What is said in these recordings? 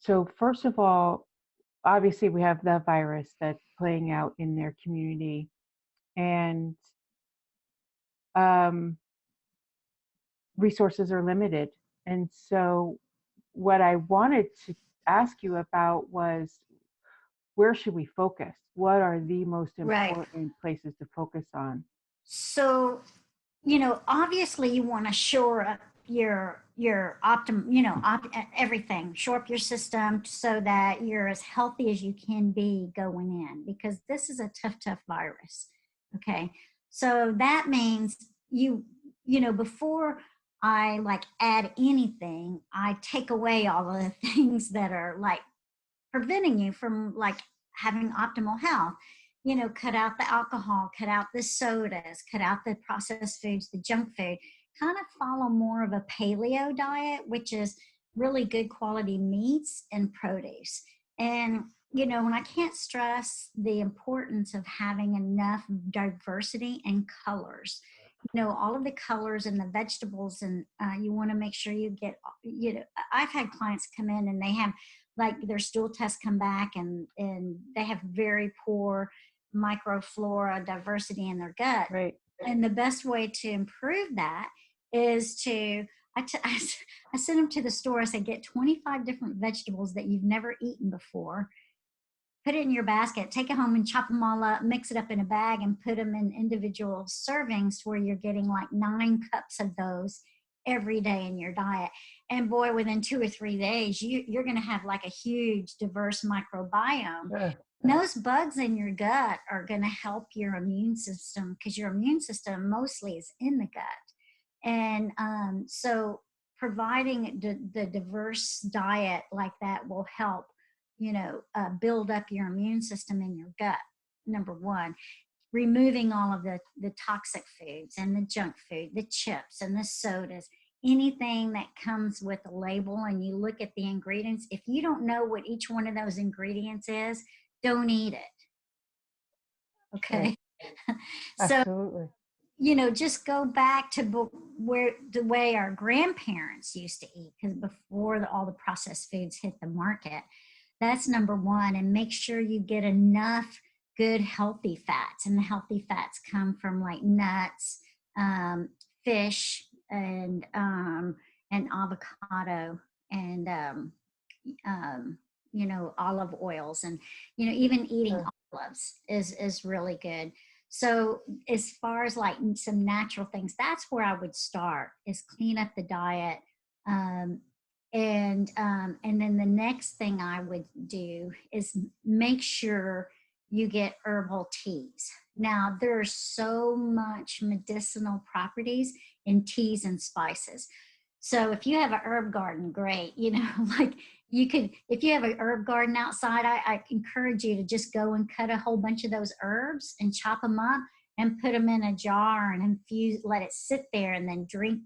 So first of all, obviously we have the virus that's playing out in their community, and um, resources are limited. And so what I wanted to ask you about was, where should we focus? What are the most Right. important places to focus on? So, obviously you want to shore up your everything, shore up your system so that you're as healthy as you can be going in, because this is a tough virus. Okay. So that means before I like add anything, I take away all of the things that are like preventing you from like having optimal health. Cut out the alcohol, cut out the sodas, cut out the processed foods, the junk food. Kind of follow more of a paleo diet, which is really good quality meats and produce. And when I can't stress the importance of having enough diversity and colors, all of the colors and the vegetables, and you want to make sure you get, I've had clients come in and they have like their stool tests come back and they have very poor microflora diversity in their gut. Right. And the best way to improve that is to I send them to the store. I say, get 25 different vegetables that you've never eaten before, put it in your basket, take it home and chop them all up, mix it up in a bag and put them in individual servings where you're getting like 9 cups of those every day in your diet. And boy, within 2 or 3 days, you're going to have like a huge diverse microbiome. Yeah. Those bugs in your gut are going to help your immune system, because your immune system mostly is in the gut. And so providing the diverse diet like that will help build up your immune system in your gut. Number one, removing all of the toxic foods and the junk food, the chips and the sodas, anything that comes with a label, and you look at the ingredients. If you don't know what each one of those ingredients is, don't eat it. Right. Okay. So, Absolutely. just go back to where the way our grandparents used to eat, because before all the processed foods hit the market. That's number one. And make sure you get enough good healthy fats. And the healthy fats come from like nuts, fish, and avocado, and olive oils, and even eating Sure. olives is really good. So as far as like some natural things, that's where I would start, is clean up the diet. Um, and then the next thing I would do is make sure you get herbal teas. Now there's so much medicinal properties in teas and spices. So if you have a herb garden, great. Like you could, if you have a herb garden outside, I encourage you to just go and cut a whole bunch of those herbs and chop them up and put them in a jar and infuse, let it sit there, and then drink,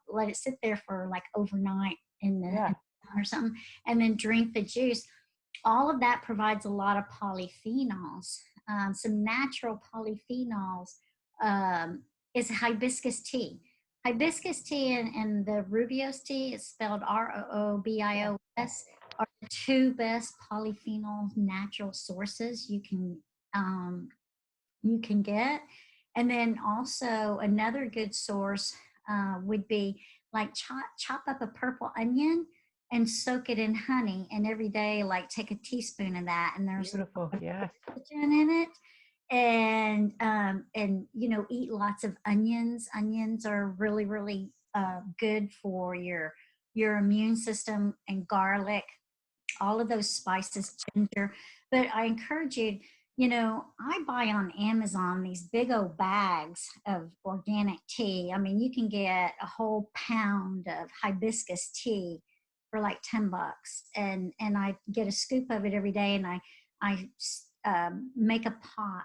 let it sit there for like overnight Yeah. or something, and then drink the juice. All of that provides a lot of polyphenols. Some natural polyphenols is hibiscus tea. Hibiscus tea and the Rubios tea, is spelled Roobios, are the two best polyphenol natural sources you can get. And then also another good source would be like chop up a purple onion and soak it in honey, and every day like take a teaspoon of that, and there's Beautiful. Yes. oxygen in it. And eat lots of onions are really good for your immune system, and garlic, all of those spices, ginger. But I encourage you, I buy on Amazon these big old bags of organic tea. I mean, you can get a whole pound of hibiscus tea for like $10. And I get a scoop of it every day, and I make a pot,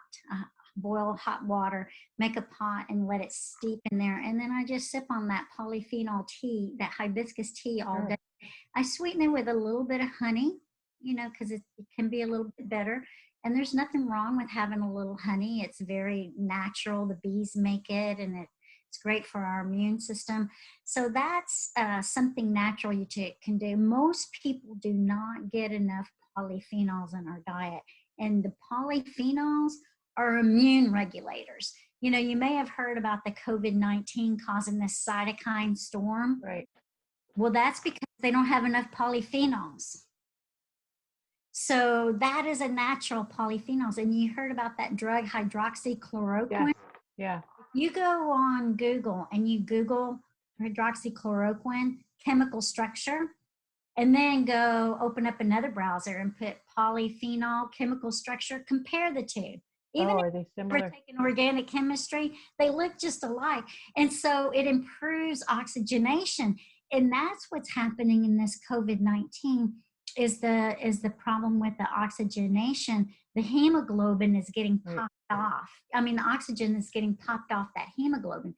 boil hot water, make a pot, and let it steep in there. And then I just sip on that polyphenol tea, that hibiscus tea, all day. Sure. I sweeten it with a little bit of honey, because it can be a little bit better. And there's nothing wrong with having a little honey. It's very natural. The bees make it, and It's great for our immune system. So that's something natural can do. Most people do not get enough polyphenols in our diet. And the polyphenols are immune regulators. You know, you may have heard about the COVID-19 causing this cytokine storm. Right. Well, that's because they don't have enough polyphenols. So that is a natural polyphenols. And you heard about that drug hydroxychloroquine. Yes. Yeah. You go on Google and you Google hydroxychloroquine chemical structure, and then go open up another browser and put polyphenol chemical structure, compare the two. Even Are they if similar? we're taking organic chemistry, they look just alike. And so it improves oxygenation. And that's what's happening in this COVID-19 is the problem with the oxygenation. The hemoglobin is getting popped off. I mean, the oxygen is getting popped off that hemoglobin.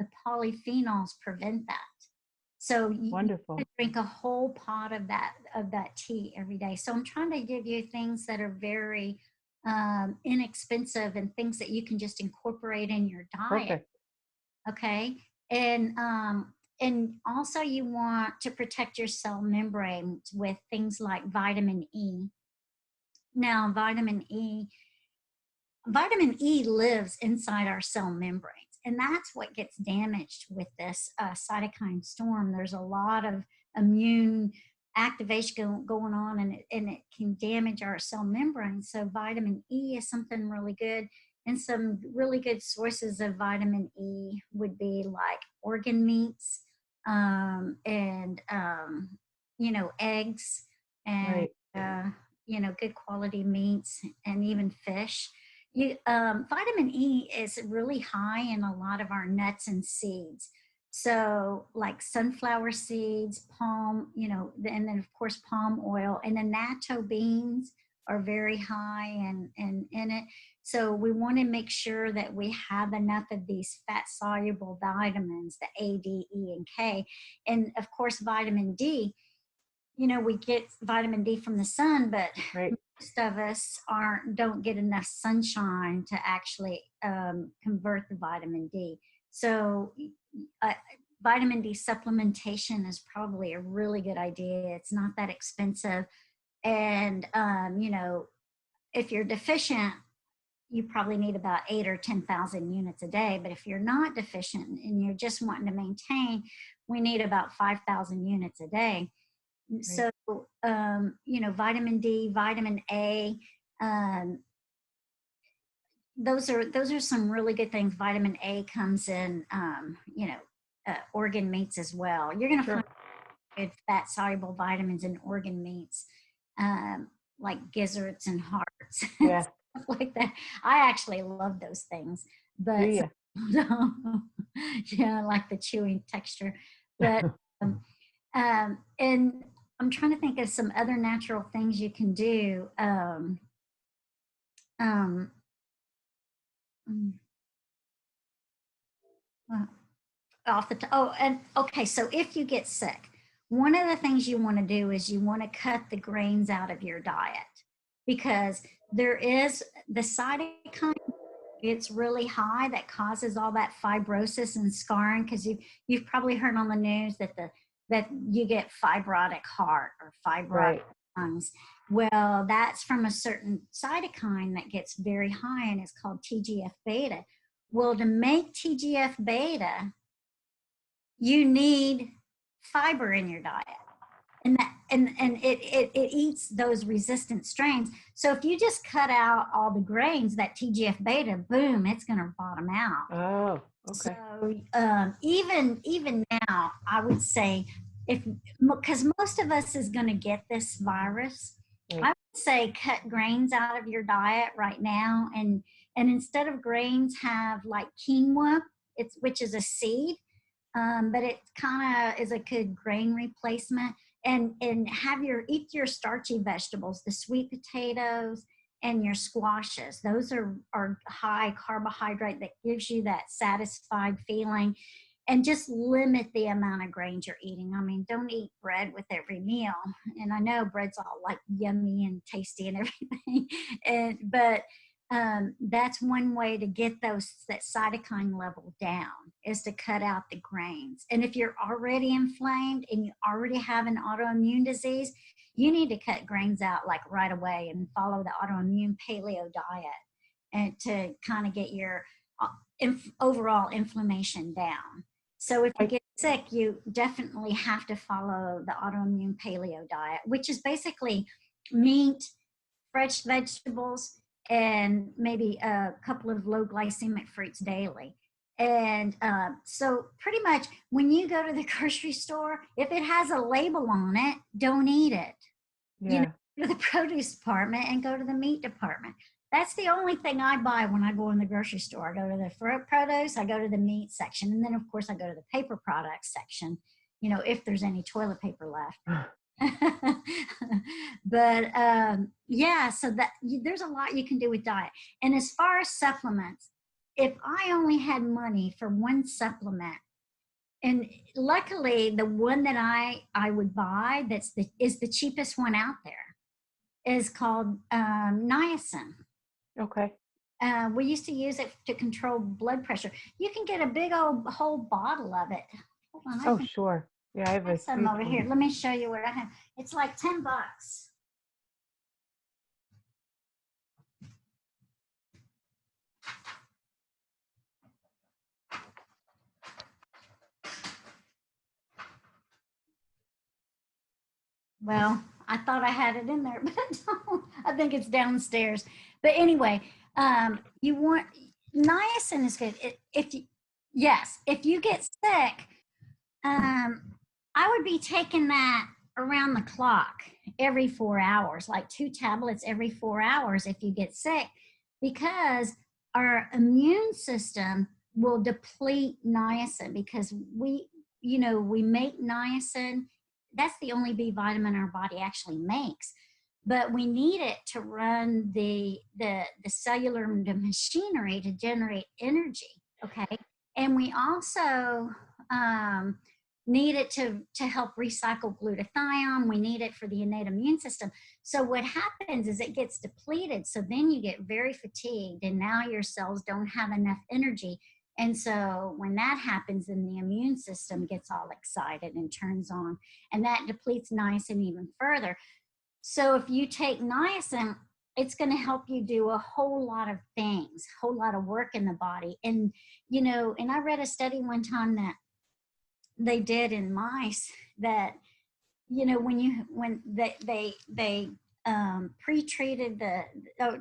The polyphenols prevent that. So you drink a whole pot of that tea every day. So I'm trying to give you things that are very inexpensive and things that you can just incorporate in your diet. Perfect. Okay. And also you want to protect your cell membrane with things like vitamin E. Now, vitamin E lives inside our cell membranes, and that's what gets damaged with this cytokine storm. There's a lot of immune activation going on, and it can damage our cell membranes. So vitamin E is something really good. And some really good sources of vitamin E would be like organ meats, and eggs, and good quality meats, and even fish. Vitamin E is really high in a lot of our nuts and seeds. So like sunflower seeds, palm, and then of course palm oil, and the natto beans are very high in it. So we want to make sure that we have enough of these fat soluble vitamins, the A, D, E, and K. And of course, vitamin D, we get vitamin D from the sun, but most of us don't get enough sunshine to actually convert the vitamin D. So vitamin D supplementation is probably a really good idea. It's not that expensive. And, if you're deficient, you probably need about 8 or 10,000 units a day. But if you're not deficient and you're just wanting to maintain, we need about 5,000 units a day. Right. So, vitamin D, vitamin A, those are some really good things. Vitamin A comes in, organ meats as well. You're going to find good fat soluble vitamins in organ meats, like gizzards and hearts, stuff like that. I actually love those things, but yeah, I like the chewing texture. But and I'm trying to think of some other natural things you can do. So if you get sick, one of the things you want to do is you want to cut the grains out of your diet, because there is the cytokine, it's really high, that causes all that fibrosis and scarring, because you've probably heard on the news that you get fibrotic heart or fibrotic lungs. Well, that's from a certain cytokine that gets very high, and it's called TGF beta. Well, to make TGF beta, you need fiber in your diet, and it eats those resistant strains. So if you just cut out all the grains, that TGF beta, boom, it's going to bottom out. Oh, okay. So even now, I would say, because most of us is going to get this virus, I would say cut grains out of your diet right now, and instead of grains, have like quinoa, which is a seed. But it kind of is a good grain replacement, and eat your starchy vegetables, the sweet potatoes and your squashes. Those are high carbohydrate that gives you that satisfied feeling, and just limit the amount of grains you're eating. I mean, don't eat bread with every meal. And I know bread's all like yummy and tasty and everything, but That's one way to get that cytokine level down, is to cut out the grains. And if you're already inflamed and you already have an autoimmune disease, you need to cut grains out like right away and follow the autoimmune paleo diet, and to kind of get your overall inflammation down. So if you I, get sick, you definitely have to follow the autoimmune paleo diet, which is basically meat, fresh vegetables, and maybe a couple of low glycemic fruits daily. And so pretty much when you go to the grocery store, if it has a label on it, don't eat it. You know, yeah. go to the produce department and go to the meat department. That's the only thing I buy when I go in the grocery store. I go to the produce, I go to the meat section, and then of course I go to the paper products section, you know, if there's any toilet paper left. But yeah, so that there's a lot you can do with diet. And as far as supplements, if I only had money for one supplement, and luckily the one that I would buy is the cheapest one out there, is called niacin. Okay. We used to use it to control blood pressure. You can get a big old whole bottle of it. Hold on, I Oh, think sure. Yeah, I have I a have some huge over one. here. Let me show you what I have. It's like $10. Well, I thought I had it in there, but I don't. I think it's downstairs. But anyway, you want niacin is good. If you, yes, if you get sick, I would be taking that around the clock every 4 hours, like 2 tablets every 4 hours if you get sick, because our immune system will deplete niacin, because we make niacin. That's the only B vitamin our body actually makes, but we need it to run the cellular machinery to generate energy. Okay, and we also um, need it to help recycle glutathione. We need it for the innate immune system. So what happens is it gets depleted. So then you get very fatigued, and now your cells don't have enough energy. And so when that happens, then the immune system gets all excited and turns on, and that depletes niacin even further. So if you take niacin, it's going to help you do a whole lot of things, a whole lot of work in the body. And, and I read a study one time that they did in mice that, when they pre-treated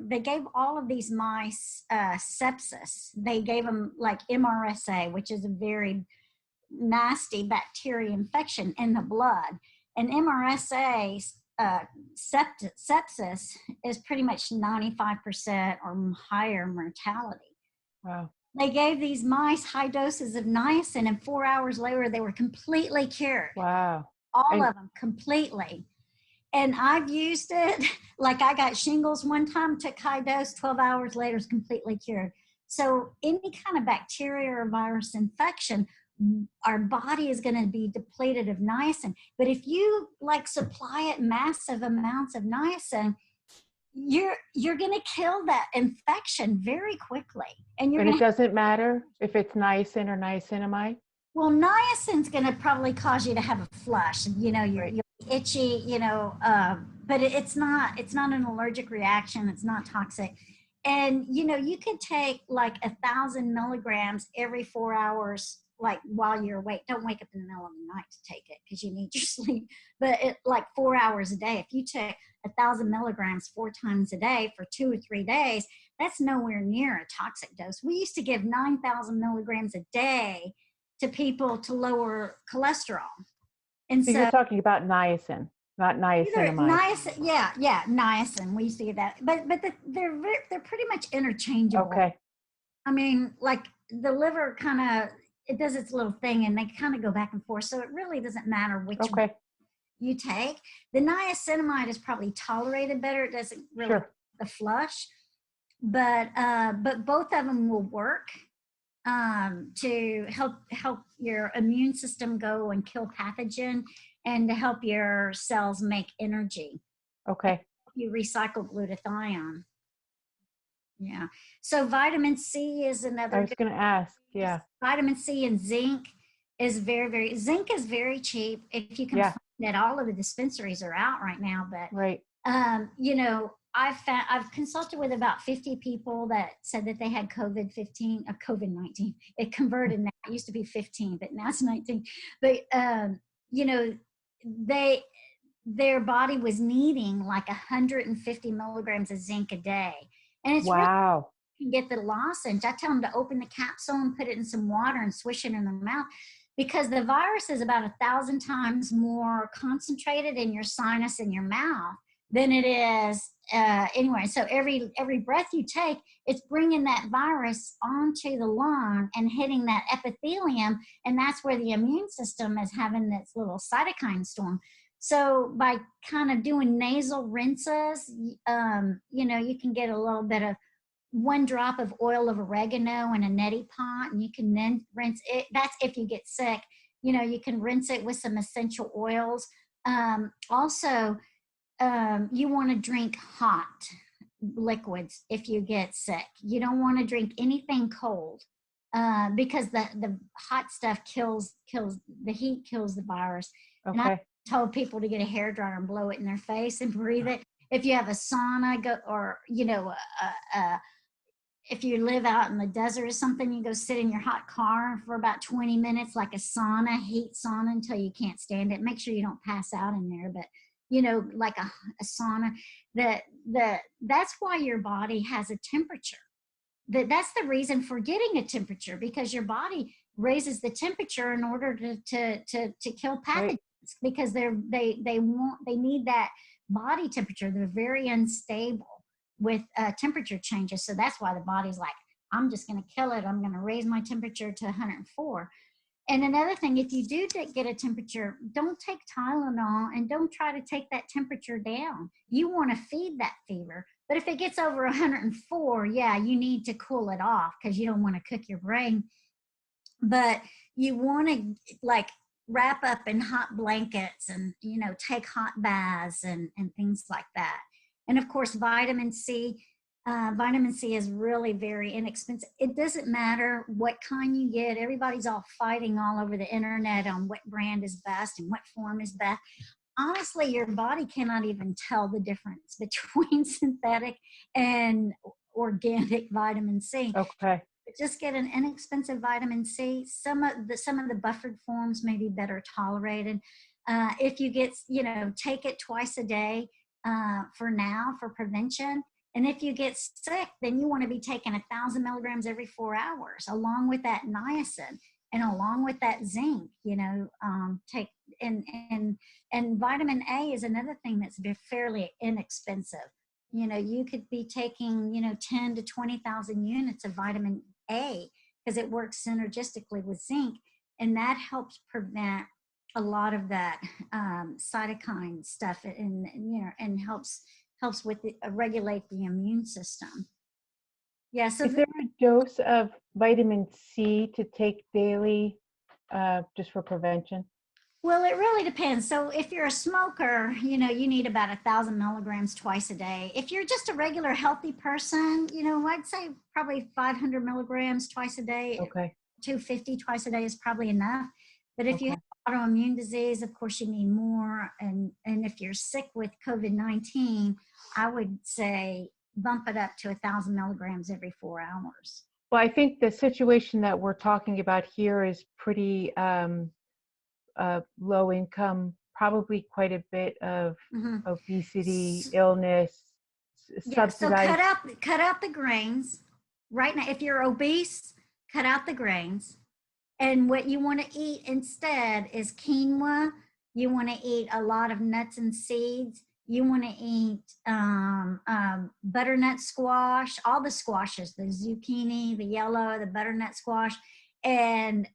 they gave all of these mice sepsis. They gave them like MRSA, which is a very nasty bacteria infection in the blood. And MRSA sepsis is pretty much 95% or higher mortality. Wow. They gave these mice high doses of niacin, and 4 hours later, they were completely cured. Wow. All And of them completely. And I've used it. Like I got shingles one time, took high dose, 12 hours later, is completely cured. So any kind of bacteria or virus infection, our body is going to be depleted of niacin. But if you like supply it massive amounts of niacin, you're going to kill that infection very quickly. And you're and going it to doesn't matter if it's niacin or niacinamide? well, niacin's going to probably cause you to have a flush. Right. You're itchy. But it's not. It's not an allergic reaction. It's not toxic. And you could take like 1,000 milligrams every 4 hours, like while you're awake. Don't wake up in the middle of the night to take it because you need your sleep. But like 4 hours a day. If you take 1,000 milligrams 4 times a day for 2 or 3 days, that's nowhere near a toxic dose. We used to give 9,000 milligrams a day to people to lower cholesterol. And So you're so talking about niacin, not either niacinamide. niacin, yeah, niacin. We used to get that, but they're pretty much interchangeable. Okay. I mean, like the liver kind of it does its little thing, and they kind of go back and forth. So it really doesn't matter which one Okay. you take. The niacinamide is probably tolerated better. It doesn't really Sure. the flush, but both of them will work to help your immune system go and kill pathogen, and to help your cells make energy. Okay. You recycle glutathione. Yeah. So vitamin C is I another was good. going to ask. Yeah. Vitamin C and zinc is zinc is very cheap if you can Yeah. find it. All of the dispensaries are out right now, but Right. you know, I've consulted with about 50 people that said that they had COVID-15 or COVID-19. It converted now. It used to be 15, but now it's 19. But you know, they their body was needing like 150 milligrams of zinc a day. And it's really, Wow. you can get the lozenge. I tell them to open the capsule and put it in some water and swish it in their mouth because the virus is about 1,000 times more concentrated in your sinus in your mouth than it is anyway. So every breath you take, it's bringing that virus onto the lung and hitting that epithelium, and that's where the immune system is having this little cytokine storm. So by kind of doing nasal rinses, you know, you can get a little bit of 1 drop of oil of oregano in a neti pot, and you can then rinse it. That's if you get sick. You know, you can rinse it with some essential oils. Also, you want to drink hot liquids if you get sick. You don't want to drink anything cold because the hot stuff kills the heat kills the virus. And I Okay. told people to get a hair dryer and blow it in their face and breathe it. If you have a sauna, go or you know if you live out in the desert or something, you go sit in your hot car for about 20 minutes, like a sauna, heat sauna, until you can't stand it. Make sure you don't pass out in there, but you know, like a sauna. That's why your body has a temperature. That's the reason for getting a temperature, because your body raises the temperature in order to kill pathogens, Right. because they need that body temperature. They're very unstable with temperature changes, so that's why the body's like, I'm just going to kill it. I'm going to raise my temperature to 104. And another thing, if you do get a temperature, don't take Tylenol and don't try to take that temperature down. You want to feed that fever. But if it gets over 104, yeah, you need to cool it off because you don't want to cook your brain. But you want to like wrap up in hot blankets and, you know, take hot baths and things like that. And of course, vitamin C. Vitamin C is really very inexpensive. It doesn't matter what kind you get. Everybody's all fighting all over the internet on what brand is best and what form is best. Honestly, your body cannot even tell the difference between synthetic and organic vitamin C. Okay. Just get an inexpensive vitamin C. Some of the buffered forms may be better tolerated. If you get, you know, take it twice a day for now for prevention. And if you get sick, then you want to be taking 1,000 milligrams every 4 hours, along with that niacin and along with that zinc. You know, take and vitamin A is another thing that's fairly inexpensive. You know, you could be taking, you know, 10 to 20,000 units of vitamin A because it works synergistically with zinc, and that helps prevent a lot of that cytokine stuff, and you know, and helps with regulate the immune system. Yeah. So Is there a dose of vitamin C to take daily just for prevention? well, it really depends. So if you're a smoker, you know, you need about 1,000 milligrams twice a day. If you're just a regular healthy person, you know, I'd say probably 500 milligrams twice a day. Okay. 250 twice a day is probably enough. But if you have Okay. autoimmune disease, of course, you need more. And if you're sick with COVID-19, I would say bump it up to 1,000 milligrams every 4 hours. Well, I think the situation that we're talking about here is pretty low income, probably quite a bit of Mhm. obesity, illness, Yeah, so subsidized. cut out the grains. Right now, if you're obese, cut out the grains. And what you want to eat instead is quinoa. You want to eat a lot of nuts and seeds. You want to eat butternut squash, all the squashes, the zucchini, the yellow, the butternut squash, and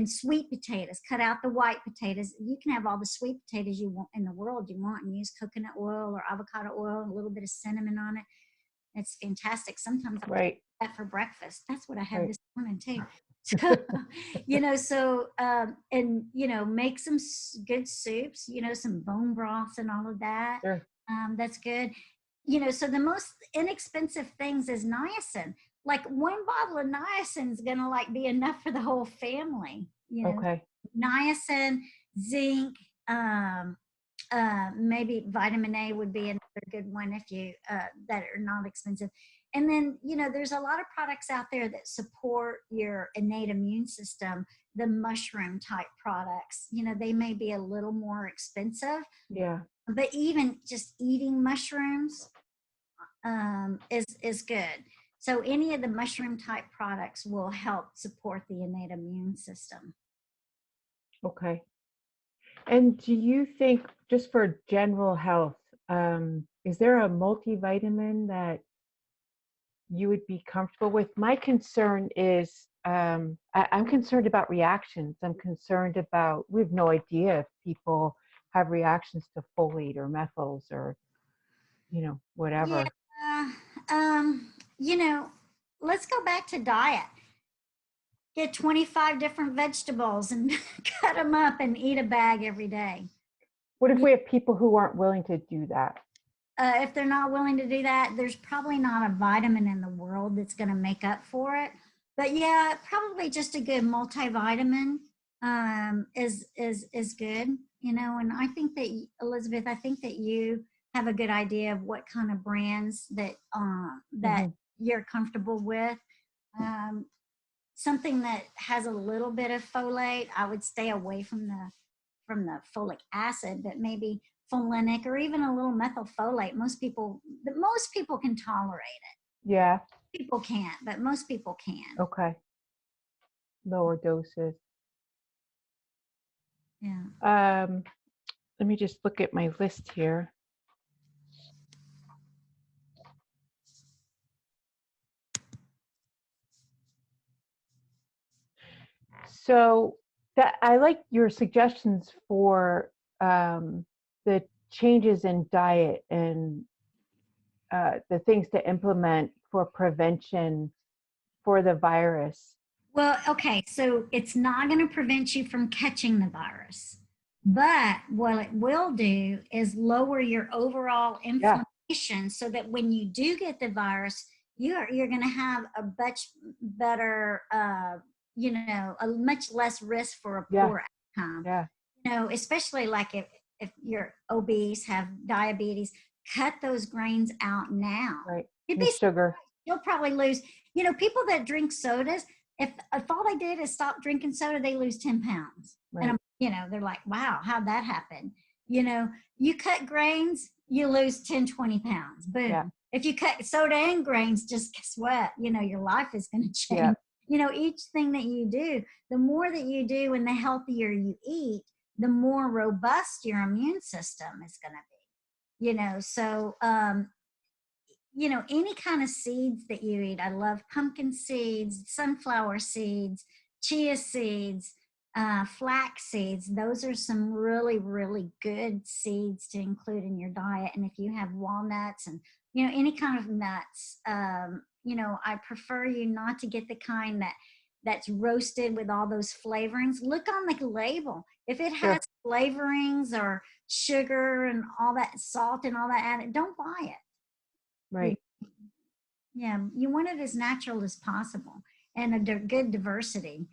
sweet potatoes. Cut out the white potatoes. You can have all the sweet potatoes you want in the world you want, and use coconut oil or avocado oil and a little bit of cinnamon on it. It's fantastic. Sometimes I'll take Right. that for breakfast. That's what I had Right. this morning too. So, you know, and, you know, make some good soups, you know, some bone broths and all of that. Sure. That's good. so the most inexpensive things is niacin. Like one bottle of niacin is gonna like be enough for the whole family. Okay. Niacin, zinc, maybe vitamin A would be another good one if you that are not expensive. And then there's a lot of products out there that support your innate immune system. The mushroom type products, they may be a little more expensive, Yeah. but even just eating mushrooms is good. So any of the mushroom type products will help support the innate immune system. Okay. And do you think, just for general health, is there a multivitamin that you would be comfortable with? My concern is, I'm concerned about reactions. I'm concerned about, we have no idea if people have reactions to folate or methyls or, Yeah. whatever. Um, you know, let's go back to diet. Get 25 different vegetables and cut them up and eat a bag every day. What if we have people who aren't willing to do that? If they're not willing to do that, there's probably not a vitamin in the world that's going to make up for it. But yeah, probably just a good multivitamin is good. And I think that Elizabeth, I think that you have a good idea of what kind of brands that Hmm. you're comfortable with. Um, Something that has a little bit of folate, I would stay away from the folic acid, but maybe folinic or even a little methylfolate. Most people can tolerate Yeah. it. People can't, but most people can. Okay. Lower doses. Yeah. Let me just look at my list here. So that I like your suggestions for the changes in diet and the things to implement for prevention for the virus. Well, okay, so it's not going to prevent you from catching the virus, but what it will do is lower your overall Yeah, inflammation so that when you do get the virus, you're going to have a much better, a much less risk for a yeah, poor outcome. yeah, Especially like if you're obese, have diabetes, cut those grains out now. right. You'd And be sugar, surprised. You'll probably lose. People that drink sodas, if all they did is stop drinking soda, they lose 10 pounds. And right. they're like, wow, how'd that happen? You cut grains, you lose 10, 20 pounds. Yeah, Boom. If you cut soda and grains, just guess what? Your life is going to yeah, change. Each thing that you do, the more that you do and the healthier you eat, the more robust your immune system is going to be. So any kind of seeds that you eat. I love pumpkin seeds, sunflower seeds, chia seeds, flax seeds. Those are some really, really good seeds to include in your diet. And if you have walnuts and, any kind of nuts, I prefer you not to get the kind that's roasted with all those flavorings. Look on the label. If it has sure, flavorings or sugar and all that salt and all that added, don't buy it. right. Yeah, you want it as natural as possible and a good diversity.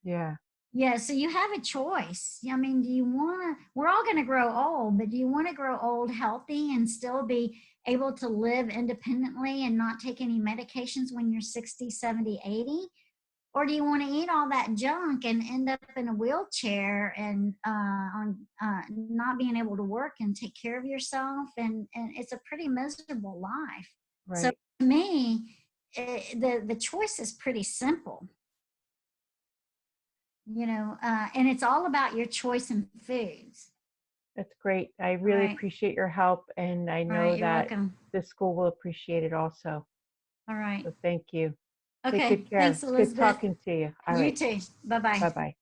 Yeah, Yeah, so you have a choice. I mean, do you want to, we're all going to grow old, but do you want to grow old healthy and still be able to live independently and not take any medications when you're 60, 70, 80? Or do you want to eat all that junk and end up in a wheelchair and not being able to work and take care of yourself? And it's a pretty miserable life. So right. to me, the choice is pretty simple, and it's all about your choice in foods. That's great. I All really right. appreciate your help, and I All right. know You're that welcome. the school will appreciate it also. All right. So thank you. Take Okay. good care. Thanks, It's good Elizabeth. talking to you. All You right. too. Bye bye. Bye-bye.